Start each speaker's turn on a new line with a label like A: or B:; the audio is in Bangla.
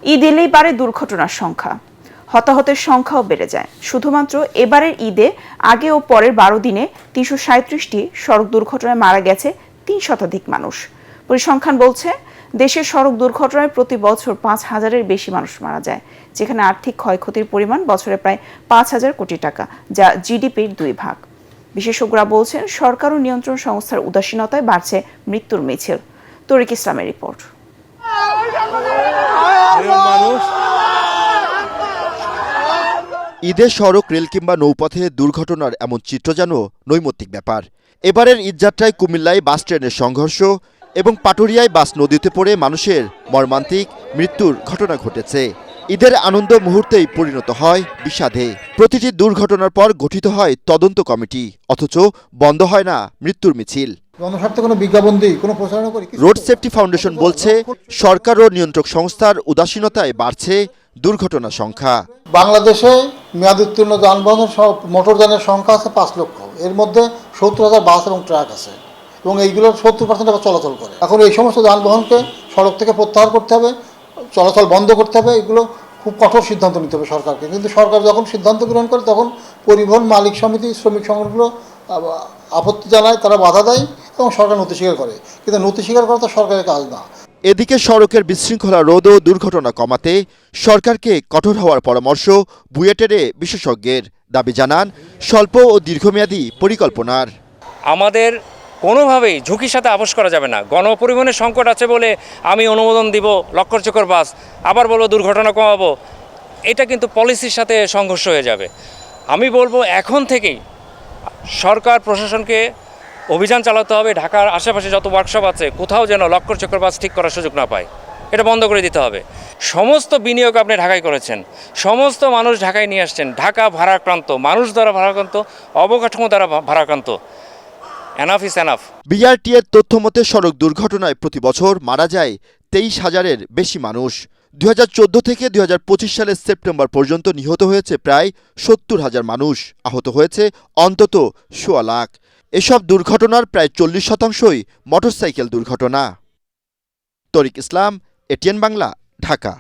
A: ঈদ এলেই বাড়ে দুর্ঘটনার সংখ্যা, হতাহতের সংখ্যাও বেড়ে যায়। শুধুমাত্র এবারের ঈদে আগে ও পরের 12 দিনে 337টি সড়ক দুর্ঘটনায় মারা গেছে 3 শতাধিক মানুষ। পরিসংখ্যান বলছে দেশের সড়ক দুর্ঘটনায় প্রতি বছর 5,000-এর বেশি মানুষ মারা যায়, যেখানে আর্থিক ক্ষয়ক্ষতির পরিমাণ বছরে প্রায় 5,000 কোটি টাকা, যা জিডিপির 2 ভাগ। বিশেষজ্ঞরা বলছেন সরকার ও নিয়ন্ত্রণ সংস্থার উদাসীনতায় বাড়ছে মৃত্যুর মিছিল। তরিক ইসলামের রিপোর্ট।
B: ঈদের সড়ক, রেল কিংবা নৌপথে দুর্ঘটনার এমন চিত্র যেন নৈমিত্তিক ব্যাপার। এবারের ঈদযাত্রায় কুমিল্লায় বাস ট্রেনের সংঘর্ষ এবং পাটুরিয়ায় বাস নদীতে পড়ে মানুষের মর্মান্তিক মৃত্যুর ঘটনা ঘটেছে। ঈদের আনন্দ মুহূর্তেই পরিণত হয় বিষাদে। প্রতিটি দুর্ঘটনার পর গঠিত হয় তদন্ত কমিটি, অথচ বন্ধ হয় না মৃত্যুর মিছিল। রোড সেফটি ফাউন্ডেশন বলছে সরকার ও নিয়ন্ত্রক সংস্থার উদাসীনতায় বাড়ছে দুর্ঘটনার সংখ্যা।
C: বাংলাদেশে মেয়াদ উত্তীর্ণ যানবাহনের মোটরযানের সংখ্যা আছে 5 লক্ষ। এর মধ্যে 70,000 বাস এবং ট্রাক আছে এবং এইগুলোর 70% আবার চলাচল করে। এখন এই সমস্ত যানবাহনকে সড়ক থেকে প্রত্যাহার করতে হবে, চলাচল বন্ধ করতে হবে। এগুলো খুব কঠোর সিদ্ধান্ত নিতে হবে সরকারকে। কিন্তু সরকার যখন সিদ্ধান্ত গ্রহণ করে তখন পরিবহন মালিক সমিতি, শ্রমিক সংগঠনগুলো আপত্তি জানায়, তারা বাধা দেয় এবং সরকার নথি স্বীকার করে। কিন্তু নথি স্বীকার করা তো সরকারের কাজ না।
B: এদিকে সড়কের বিশৃঙ্খলা রোধ ও দুর্ঘটনা কমাতে সরকারকে কঠোর হওয়ার পরামর্শ বুয়েটের বিশেষজ্ঞের। দাবি জানান স্বল্প ও দীর্ঘমেয়াদী পরিকল্পনার।
D: আমাদের কোনোভাবেই ঝুঁকির সাথে আপোষ করা যাবে না। গণপরিবহনের সংকট আছে বলে আমি অনুমোদন দিব লক্কর চক্কর বাস, আবার বলবো দুর্ঘটনা কমাবো, এটা কিন্তু পলিসির সাথে সংঘর্ষ হয়ে যাবে। আমি বলবো এখন থেকেই সরকার প্রশাসনকে অভিযান চালাতে হবে। ঢাকার আশেপাশে যত ওয়ার্কশপ আছে কোথাও যেন লক্কর চক্কর বাস ঠিক করার সুযোগ না পায়, এটা বন্ধ করে দিতে হবে। সমস্ত বিনিয়োগ আপনি ঢাকায় করেছেন, সমস্ত মানুষ ঢাকায় নিয়ে আসছেন, ঢাকা ভারাক্রান্ত, মানুষ দ্বারা ভারাক্রান্ত, অবকাঠামো দ্বারা ভারাক্রান্ত। Enough is enough.
B: বিআরটিএর তথ্য মতে সড়ক দুর্ঘটনায় প্রতি বছর মারা যায় 23,000-এর বেশি মানুষ। 2014 থেকে 2025 সালের সেপ্টেম্বর পর্যন্ত নিহত হয়েছে প্রায় 70,000 মানুষ, আহত হয়েছে অন্তত 1.25 লাখ। এসব দুর্ঘটনার প্রায় 40%ই মোটরসাইকেল দুর্ঘটনা। তরিক ইসলাম, এটিএন বাংলা, ঢাকা।